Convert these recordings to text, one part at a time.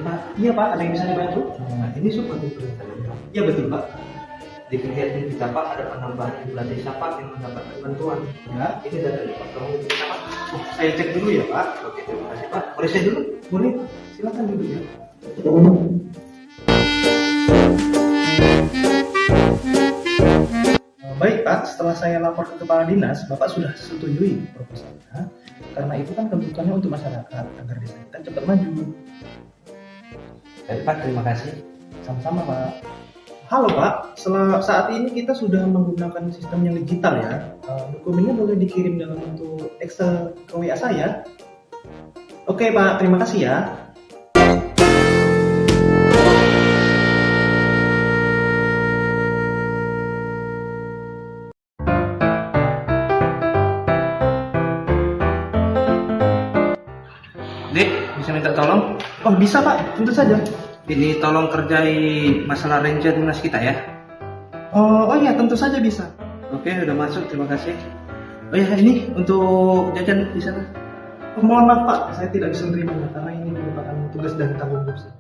Pak. Iya Pak, ada yang bisa dibantu? Nah, ini seperti perintah. Iya betul Pak. Di kegiatan kita Pak ada penambahan jumlah desa Pak yang mendapatkan bantuan. Ya, Ini data di Pak. Tolong kita Pak. saya cek dulu ya Pak. Oke, terima kasih Pak. Boleh saya dulu? Boleh, silakan dulu ya. Baik Pak, setelah saya lapor ke kepala dinas, Bapak sudah setujui proposalnya. Karena itu kan kebutuhannya untuk masyarakat agar desa kita cepat maju. Baik Pak, terima kasih. Sama-sama Pak. Halo Pak, saat ini kita sudah menggunakan sistem yang digital ya. Dokumennya boleh dikirim dalam bentuk Excel ke WA saya. Oke Pak, terima kasih ya. Dek, bisa minta tolong? Oh bisa Pak, tentu saja. Ini tolong kerjai masalah ranger dinas kita ya. Oh iya, tentu saja bisa. Oke, udah masuk, terima kasih. Oh ya, ini untuk jajan di sana. Oh, mohon maaf Pak, saya tidak bisa menerimanya karena ini merupakan tugas dan tanggung jawab saya.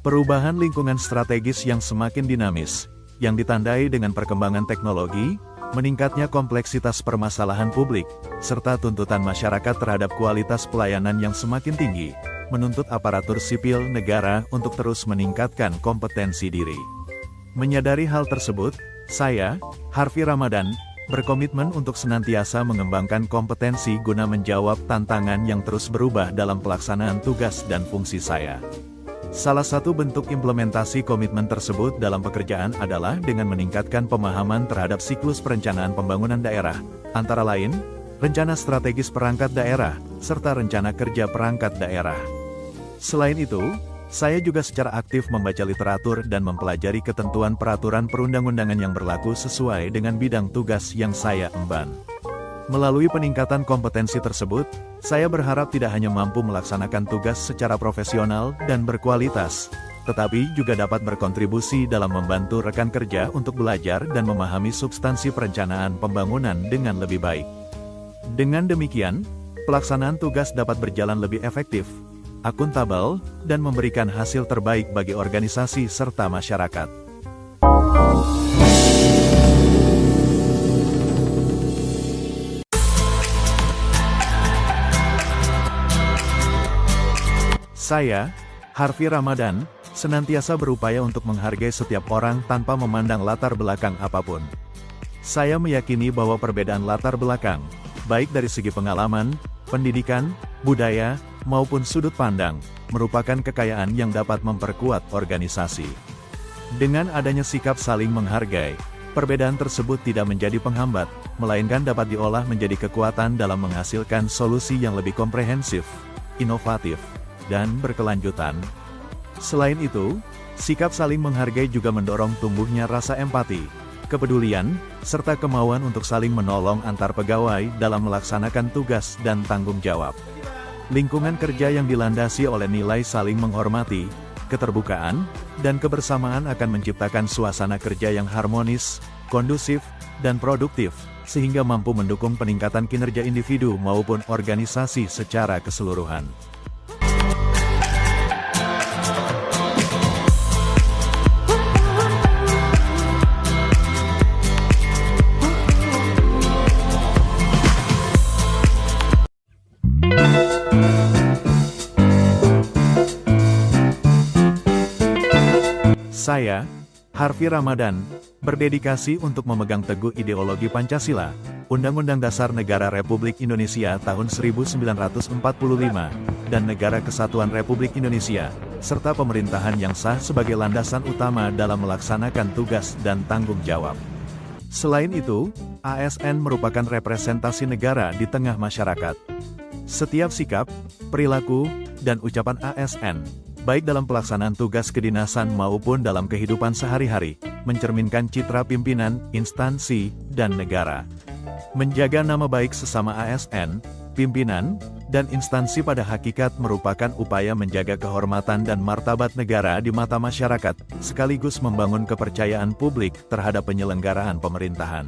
Perubahan lingkungan strategis yang semakin dinamis, yang ditandai dengan perkembangan teknologi, meningkatnya kompleksitas permasalahan publik, serta tuntutan masyarakat terhadap kualitas pelayanan yang semakin tinggi, menuntut aparatur sipil negara untuk terus meningkatkan kompetensi diri. Menyadari hal tersebut, saya, Harvey Ramadan, berkomitmen untuk senantiasa mengembangkan kompetensi guna menjawab tantangan yang terus berubah dalam pelaksanaan tugas dan fungsi saya. Salah satu bentuk implementasi komitmen tersebut dalam pekerjaan adalah dengan meningkatkan pemahaman terhadap siklus perencanaan pembangunan daerah, antara lain, rencana strategis perangkat daerah, serta rencana kerja perangkat daerah. Selain itu, saya juga secara aktif membaca literatur dan mempelajari ketentuan peraturan perundang-undangan yang berlaku sesuai dengan bidang tugas yang saya emban. Melalui peningkatan kompetensi tersebut, saya berharap tidak hanya mampu melaksanakan tugas secara profesional dan berkualitas, tetapi juga dapat berkontribusi dalam membantu rekan kerja untuk belajar dan memahami substansi perencanaan pembangunan dengan lebih baik. Dengan demikian, pelaksanaan tugas dapat berjalan lebih efektif, akuntabel, dan memberikan hasil terbaik bagi organisasi serta masyarakat. Saya, Harvey Ramadan, senantiasa berupaya untuk menghargai setiap orang tanpa memandang latar belakang apapun. Saya meyakini bahwa perbedaan latar belakang, baik dari segi pengalaman, pendidikan, budaya, maupun sudut pandang, merupakan kekayaan yang dapat memperkuat organisasi. Dengan adanya sikap saling menghargai, perbedaan tersebut tidak menjadi penghambat, melainkan dapat diolah menjadi kekuatan dalam menghasilkan solusi yang lebih komprehensif, inovatif, dan berkelanjutan. Selain itu, sikap saling menghargai juga mendorong tumbuhnya rasa empati, kepedulian, serta kemauan untuk saling menolong antar pegawai dalam melaksanakan tugas dan tanggung jawab. Lingkungan kerja yang dilandasi oleh nilai saling menghormati, keterbukaan, dan kebersamaan akan menciptakan suasana kerja yang harmonis, kondusif, dan produktif, sehingga mampu mendukung peningkatan kinerja individu maupun organisasi secara keseluruhan. Saya, Harvey Ramadan, berdedikasi untuk memegang teguh ideologi Pancasila, Undang-Undang Dasar Negara Republik Indonesia tahun 1945, dan Negara Kesatuan Republik Indonesia, serta pemerintahan yang sah sebagai landasan utama dalam melaksanakan tugas dan tanggung jawab. Selain itu, ASN merupakan representasi negara di tengah masyarakat. Setiap sikap, perilaku, dan ucapan ASN, baik dalam pelaksanaan tugas kedinasan maupun dalam kehidupan sehari-hari, mencerminkan citra pimpinan, instansi, dan negara. Menjaga nama baik sesama ASN, pimpinan, dan instansi pada hakikat merupakan upaya menjaga kehormatan dan martabat negara di mata masyarakat, sekaligus membangun kepercayaan publik terhadap penyelenggaraan pemerintahan.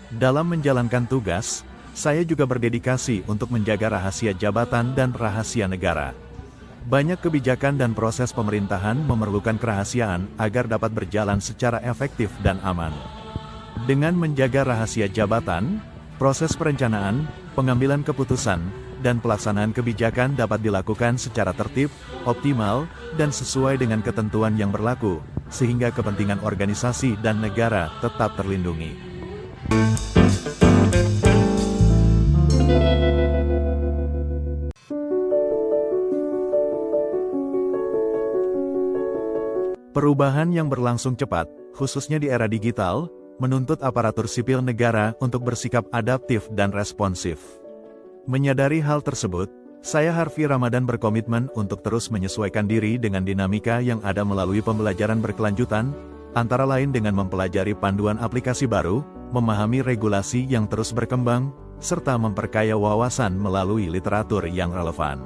Dalam menjalankan tugas, saya juga berdedikasi untuk menjaga rahasia jabatan dan rahasia negara. Banyak kebijakan dan proses pemerintahan memerlukan kerahasiaan agar dapat berjalan secara efektif dan aman. Dengan menjaga rahasia jabatan, proses perencanaan, pengambilan keputusan, dan pelaksanaan kebijakan dapat dilakukan secara tertib, optimal, dan sesuai dengan ketentuan yang berlaku, sehingga kepentingan organisasi dan negara tetap terlindungi. Perubahan yang berlangsung cepat, khususnya di era digital, menuntut aparatur sipil negara untuk bersikap adaptif dan responsif. Menyadari hal tersebut, saya Harvey Ramadan berkomitmen untuk terus menyesuaikan diri dengan dinamika yang ada melalui pembelajaran berkelanjutan, antara lain dengan mempelajari panduan aplikasi baru, memahami regulasi yang terus berkembang, serta memperkaya wawasan melalui literatur yang relevan.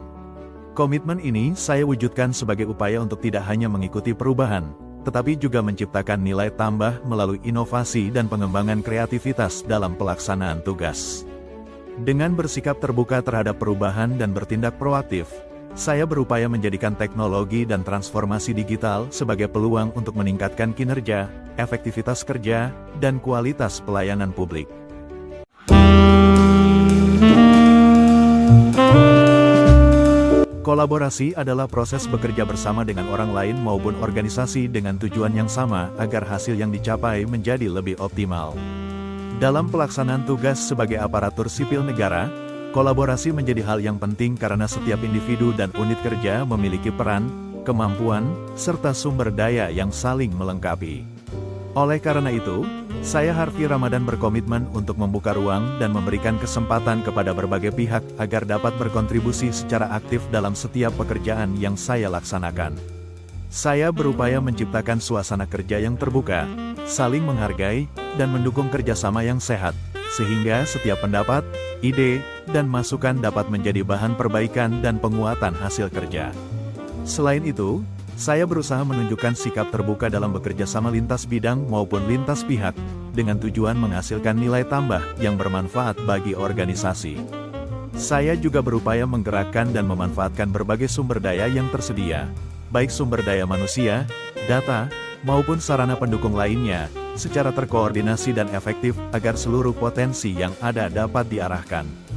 Komitmen ini saya wujudkan sebagai upaya untuk tidak hanya mengikuti perubahan, tetapi juga menciptakan nilai tambah melalui inovasi dan pengembangan kreativitas dalam pelaksanaan tugas. Dengan bersikap terbuka terhadap perubahan dan bertindak proaktif, saya berupaya menjadikan teknologi dan transformasi digital sebagai peluang untuk meningkatkan kinerja, efektivitas kerja, dan kualitas pelayanan publik. Kolaborasi adalah proses bekerja bersama dengan orang lain maupun organisasi dengan tujuan yang sama agar hasil yang dicapai menjadi lebih optimal. Dalam pelaksanaan tugas sebagai aparatur sipil negara, kolaborasi menjadi hal yang penting karena setiap individu dan unit kerja memiliki peran, kemampuan, serta sumber daya yang saling melengkapi. Oleh karena itu, saya Harvey Ramadan berkomitmen untuk membuka ruang dan memberikan kesempatan kepada berbagai pihak agar dapat berkontribusi secara aktif dalam setiap pekerjaan yang saya laksanakan. Saya berupaya menciptakan suasana kerja yang terbuka, saling menghargai, dan mendukung kerjasama yang sehat, sehingga setiap pendapat, ide, dan masukan dapat menjadi bahan perbaikan dan penguatan hasil kerja. Selain itu, saya berusaha menunjukkan sikap terbuka dalam bekerja sama lintas bidang maupun lintas pihak, dengan tujuan menghasilkan nilai tambah yang bermanfaat bagi organisasi. Saya juga berupaya menggerakkan dan memanfaatkan berbagai sumber daya yang tersedia, baik sumber daya manusia, data, maupun sarana pendukung lainnya, secara terkoordinasi dan efektif agar seluruh potensi yang ada dapat diarahkan.